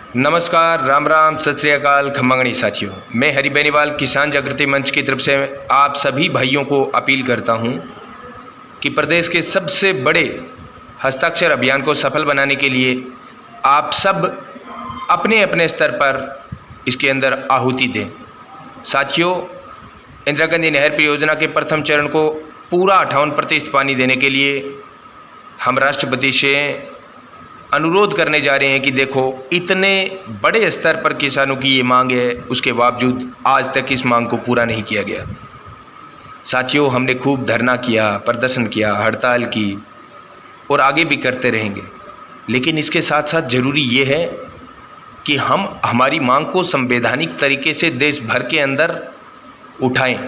नमस्कार, राम राम, सत श्री अकाल, खम्मंगणी साथियों। मैं हरि बेनीवाल किसान जागृति मंच की तरफ से आप सभी भाइयों को अपील करता हूं कि प्रदेश के सबसे बड़े हस्ताक्षर अभियान को सफल बनाने के लिए आप सब अपने अपने स्तर पर इसके अंदर आहुति दें। साथियों, इंदिरा गांधी नहर परियोजना के प्रथम चरण को पूरा 58% पानी देने के लिए हम राष्ट्रपति से अनुरोध करने जा रहे हैं कि देखो, इतने बड़े स्तर पर किसानों की ये मांग है, उसके बावजूद आज तक इस मांग को पूरा नहीं किया गया। साथियों, हमने खूब धरना किया, प्रदर्शन किया, हड़ताल की और आगे भी करते रहेंगे, लेकिन इसके साथ साथ ज़रूरी ये है कि हम हमारी मांग को संवैधानिक तरीके से देश भर के अंदर उठाएं।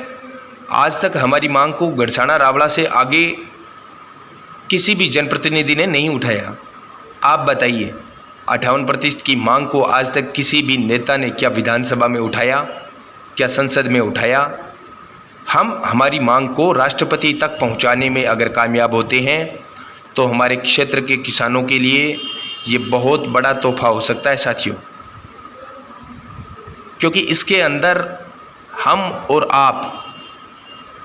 आज तक हमारी मांग को गड़साना रावड़ा से आगे किसी भी जनप्रतिनिधि ने नहीं उठाया। आप बताइए, 58% की मांग को आज तक किसी भी नेता ने क्या विधानसभा में उठाया, क्या संसद में उठाया? हम हमारी मांग को राष्ट्रपति तक पहुंचाने में अगर कामयाब होते हैं तो हमारे क्षेत्र के किसानों के लिए ये बहुत बड़ा तोहफा हो सकता है साथियों, क्योंकि इसके अंदर हम और आप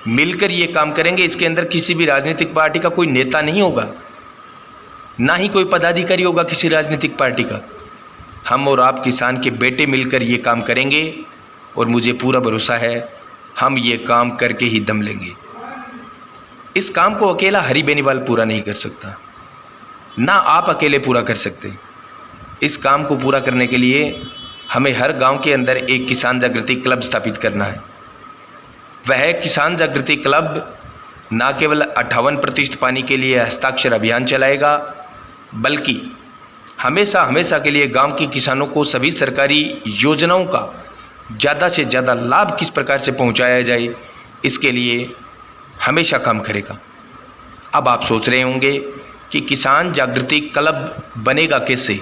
मिलकर ये काम करेंगे। इसके अंदर किसी भी राजनीतिक पार्टी का कोई नेता नहीं होगा, ना ही कोई पदाधिकारी होगा किसी राजनीतिक पार्टी का। हम और आप किसान के बेटे मिलकर ये काम करेंगे और मुझे पूरा भरोसा है हम ये काम करके ही दम लेंगे। इस काम को अकेला हरि बेनीवाल पूरा नहीं कर सकता, ना आप अकेले पूरा कर सकते। इस काम को पूरा करने के लिए हमें हर गांव के अंदर एक किसान जागृति क्लब स्थापित करना है। वह किसान जागृति क्लब ना केवल 58% पानी के लिए हस्ताक्षर अभियान चलाएगा, बल्कि हमेशा हमेशा के लिए गांव के किसानों को सभी सरकारी योजनाओं का ज़्यादा से ज़्यादा लाभ किस प्रकार से पहुंचाया जाए, इसके लिए हमेशा काम करेगा। अब आप सोच रहे होंगे कि किसान जागृति क्लब बनेगा कैसे,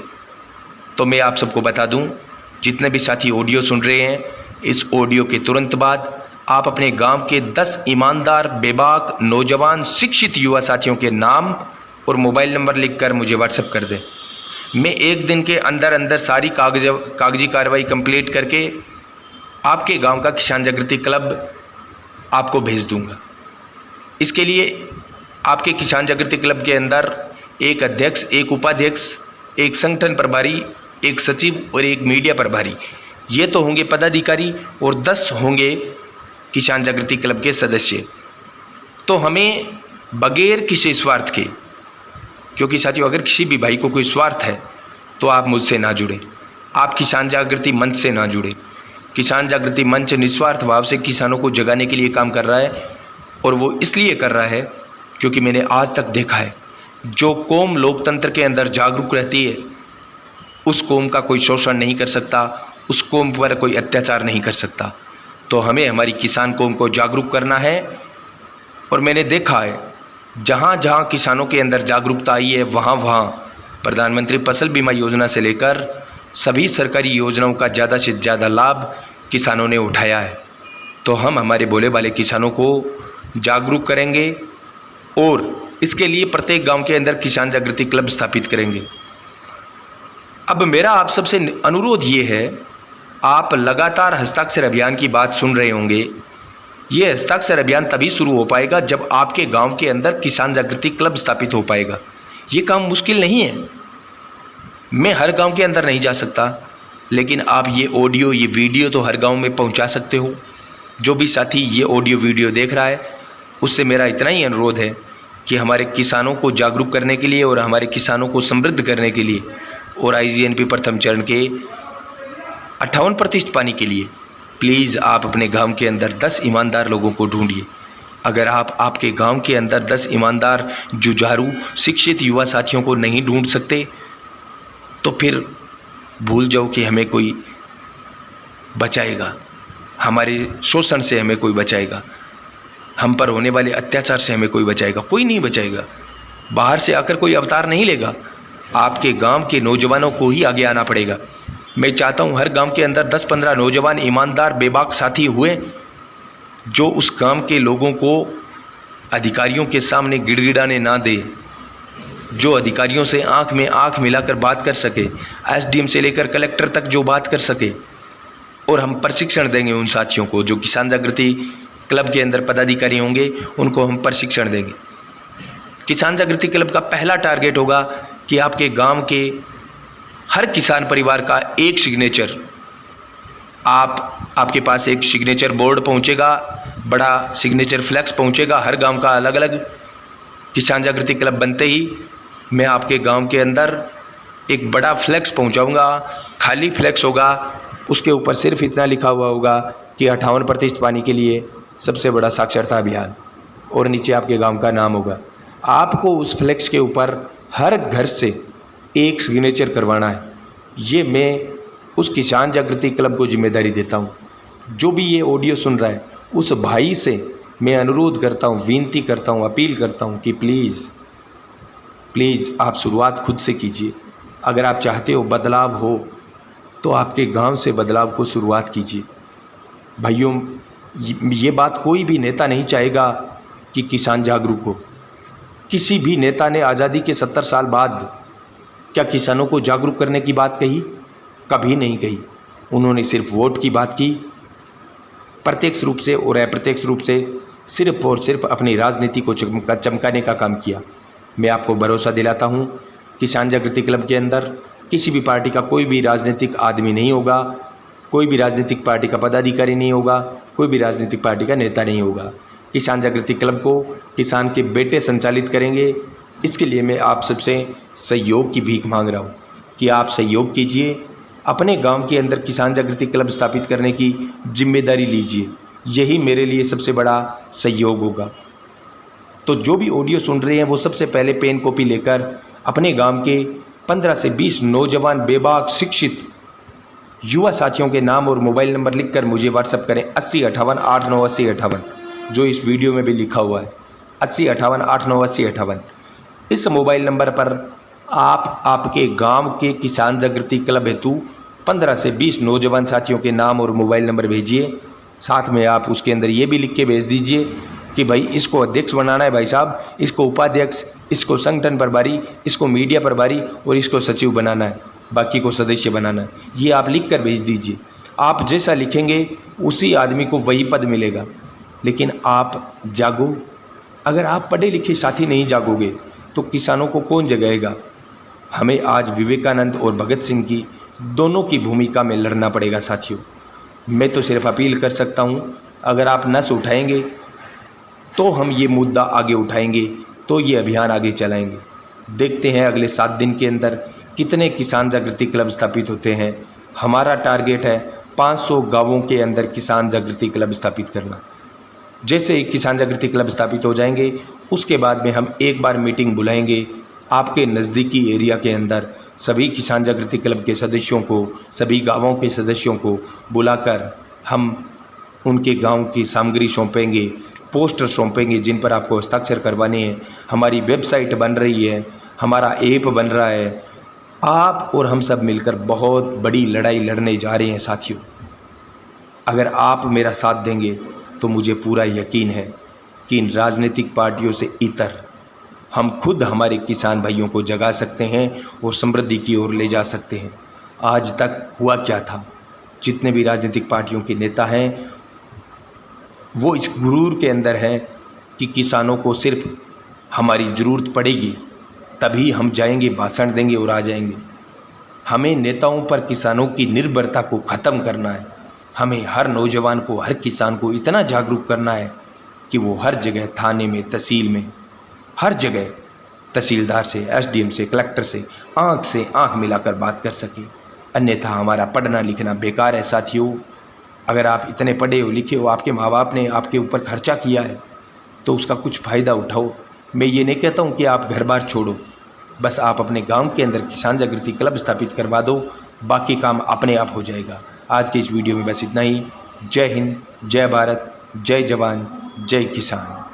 तो मैं आप सबको बता दूं, जितने भी साथी ऑडियो सुन रहे हैं, इस ऑडियो के तुरंत बाद आप अपने गांव के 10 ईमानदार, बेबाक, नौजवान, शिक्षित युवा साथियों के नाम और मोबाइल नंबर लिखकर मुझे व्हाट्सएप कर दें। मैं एक दिन के अंदर अंदर सारी कागजी कार्रवाई कंप्लीट करके आपके गांव का किसान जागृति क्लब आपको भेज दूंगा। इसके लिए आपके किसान जागृति क्लब के अंदर एक अध्यक्ष, एक उपाध्यक्ष, एक संगठन प्रभारी, एक सचिव और एक मीडिया प्रभारी, ये तो होंगे पदाधिकारी, और 10 होंगे किसान जागृति क्लब के सदस्य। तो हमें बगैर किसी स्वार्थ के, क्योंकि साथियों अगर किसी भी भाई को कोई स्वार्थ है तो आप मुझसे ना जुड़े, आप किसान जागृति मंच से ना जुड़े। किसान जागृति मंच निस्वार्थ भाव से किसानों को जगाने के लिए काम कर रहा है, और वो इसलिए कर रहा है क्योंकि मैंने आज तक देखा है, जो कौम लोकतंत्र के अंदर जागरूक रहती है उस कौम का कोई शोषण नहीं कर सकता, उस कौम पर कोई अत्याचार नहीं कर सकता। तो हमें हमारी किसान कौम को जागरूक करना है, और मैंने देखा है जहाँ जहाँ किसानों के अंदर जागरूकता आई है वहाँ वहाँ प्रधानमंत्री फसल बीमा योजना से लेकर सभी सरकारी योजनाओं का ज़्यादा से ज़्यादा लाभ किसानों ने उठाया है। तो हम हमारे भोले भाले किसानों को जागरूक करेंगे और इसके लिए प्रत्येक गांव के अंदर किसान जागृति क्लब स्थापित करेंगे। अब मेरा आप सबसे अनुरोध ये है, आप लगातार हस्ताक्षर अभियान की बात सुन रहे होंगे। ये हस्ताक्षर अभियान तभी शुरू हो पाएगा जब आपके गांव के अंदर किसान जागृति क्लब स्थापित हो पाएगा। ये काम मुश्किल नहीं है, मैं हर गांव के अंदर नहीं जा सकता, लेकिन आप ये ऑडियो, ये वीडियो तो हर गांव में पहुंचा सकते हो। जो भी साथी ये ऑडियो वीडियो देख रहा है, उससे मेरा इतना ही अनुरोध है कि हमारे किसानों को जागरूक करने के लिए और हमारे किसानों को समृद्ध करने के लिए और IGNP प्रथम चरण के 58% पानी के लिए प्लीज़ आप अपने गांव के अंदर 10 ईमानदार लोगों को ढूंढिए। अगर आप आपके गांव के अंदर 10 ईमानदार, जुझारू, शिक्षित युवा साथियों को नहीं ढूंढ सकते तो फिर भूल जाओ कि हमें कोई बचाएगा, हमारे शोषण से हमें कोई बचाएगा, हम पर होने वाले अत्याचार से हमें कोई बचाएगा। कोई नहीं बचाएगा, बाहर से आकर कोई अवतार नहीं लेगा, आपके गांव के नौजवानों को ही आगे आना पड़ेगा। मैं चाहता हूं हर गांव के अंदर 10-15 नौजवान, ईमानदार, बेबाक साथी हुए जो उस गांव के लोगों को अधिकारियों के सामने गिड़गिड़ाने ना दे, जो अधिकारियों से आंख में आंख मिलाकर बात कर सके, एसडीएम से लेकर कलेक्टर तक जो बात कर सके। और हम प्रशिक्षण देंगे उन साथियों को जो किसान जागृति क्लब के अंदर पदाधिकारी होंगे, उनको हम प्रशिक्षण देंगे। किसान जागृति क्लब का पहला टारगेट होगा कि आपके गांव के हर किसान परिवार का एक सिग्नेचर, आपके पास एक सिग्नेचर बोर्ड पहुंचेगा, बड़ा सिग्नेचर फ्लैक्स पहुंचेगा हर गांव का अलग अलग। किसान जागृति क्लब बनते ही मैं आपके गांव के अंदर एक बड़ा फ्लैक्स पहुंचाऊंगा। खाली फ्लैक्स होगा, उसके ऊपर सिर्फ इतना लिखा हुआ होगा कि 58% पानी के लिए सबसे बड़ा साक्षरता अभियान, और नीचे आपके गांव का नाम होगा। आपको उस फ्लैक्स के ऊपर हर घर से एक सिग्नेचर करवाना है। ये मैं उस किसान जागृति क्लब को जिम्मेदारी देता हूँ। जो भी ये ऑडियो सुन रहा है, उस भाई से मैं अनुरोध करता हूँ, विनती करता हूँ, अपील करता हूँ कि प्लीज़ आप शुरुआत खुद से कीजिए। अगर आप चाहते हो बदलाव हो तो आपके गांव से बदलाव को शुरुआत कीजिए। भाइयों, ये बात कोई भी नेता नहीं चाहेगा कि किसान जागरूक हो। किसी भी नेता ने आज़ादी के 70 साल बाद क्या किसानों को जागरूक करने की बात कही? कभी नहीं कही। उन्होंने सिर्फ वोट की बात की, प्रत्यक्ष रूप से और अप्रत्यक्ष रूप से सिर्फ और सिर्फ अपनी राजनीति को चमकाने का काम किया। मैं आपको भरोसा दिलाता हूँ, किसान जागृति क्लब के अंदर किसी भी पार्टी का कोई भी राजनीतिक आदमी नहीं होगा, कोई भी राजनीतिक पार्टी का पदाधिकारी नहीं होगा, कोई भी राजनीतिक पार्टी का नेता नहीं होगा। किसान जागृति क्लब को किसान के बेटे संचालित करेंगे। इसके लिए मैं आप सबसे सहयोग की भीख मांग रहा हूँ कि आप सहयोग कीजिए, अपने गांव के अंदर किसान जागृति क्लब स्थापित करने की जिम्मेदारी लीजिए। यही मेरे लिए सबसे बड़ा सहयोग होगा। तो जो भी ऑडियो सुन रहे हैं वो सबसे पहले पेन कॉपी लेकर अपने गांव के 15 से 20 नौजवान बेबाक शिक्षित युवा साथियों के नाम और मोबाइल नंबर लिखकर मुझे व्हाट्सएप करें 8058898058, जो इस वीडियो में भी लिखा हुआ है 8058898058। इस मोबाइल नंबर पर आप आपके गांव के किसान जागृति क्लब हेतु 15 से 20 नौजवान साथियों के नाम और मोबाइल नंबर भेजिए। साथ में आप उसके अंदर ये भी लिख के भेज दीजिए कि भाई इसको अध्यक्ष बनाना है भाई साहब, इसको उपाध्यक्ष, इसको संगठन प्रभारी, इसको मीडिया प्रभारी और इसको सचिव बनाना है, बाकी को सदस्य बनाना है। ये आप लिख कर भेज दीजिए। आप जैसा लिखेंगे उसी आदमी को वही पद मिलेगा। लेकिन आप जागो। अगर आप पढ़े लिखे साथी नहीं जागोगे तो किसानों को कौन जगाएगा? हमें आज विवेकानंद और भगत सिंह की दोनों की भूमिका में लड़ना पड़ेगा साथियों। मैं तो सिर्फ अपील कर सकता हूँ, अगर आप नस उठाएंगे तो हम ये मुद्दा आगे उठाएंगे, तो ये अभियान आगे चलाएंगे। देखते हैं अगले 7 दिन के अंदर कितने किसान जागृति क्लब स्थापित होते हैं। हमारा टारगेट है 500 गांवों के अंदर किसान जागृति क्लब स्थापित करना। जैसे ही किसान जागृति क्लब स्थापित हो जाएंगे उसके बाद में हम एक बार मीटिंग बुलाएंगे आपके नज़दीकी एरिया के अंदर। सभी किसान जागृति क्लब के सदस्यों को, सभी गांवों के सदस्यों को बुलाकर हम उनके गांव की सामग्री सौंपेंगे, पोस्टर सौंपेंगे जिन पर आपको हस्ताक्षर करवाने हैं। हमारी वेबसाइट बन रही है, हमारा ऐप बन रहा है। आप और हम सब मिलकर बहुत बड़ी लड़ाई लड़ने जा रहे हैं साथियों। अगर आप मेरा साथ देंगे तो मुझे पूरा यकीन है कि इन राजनीतिक पार्टियों से इतर हम खुद हमारे किसान भाइयों को जगा सकते हैं और समृद्धि की ओर ले जा सकते हैं। आज तक हुआ क्या था? जितने भी राजनीतिक पार्टियों के नेता हैं वो इस गुरूर के अंदर हैं कि किसानों को सिर्फ हमारी ज़रूरत पड़ेगी तभी हम जाएंगे, भाषण देंगे और आ जाएंगे। हमें नेताओं पर किसानों की निर्भरता को ख़त्म करना है। हमें हर नौजवान को, हर किसान को इतना जागरूक करना है कि वो हर जगह, थाने में, तहसील में, हर जगह तहसीलदार से, एसडीएम से, कलेक्टर से आंख मिलाकर बात कर सके। अन्यथा हमारा पढ़ना लिखना बेकार है साथियों। अगर आप इतने पढ़े हो, लिखे हो, आपके माँ बाप ने आपके ऊपर खर्चा किया है तो उसका कुछ फ़ायदा उठाओ। मैं ये नहीं कहता हूँ कि आप घर बार छोड़ो, बस आप अपने गांव के अंदर किसान जागृति क्लब स्थापित करवा दो, बाकी काम अपने आप हो जाएगा। आज के इस वीडियो में बस इतना ही। जय हिंद, जय भारत, जय जवान, जय किसान।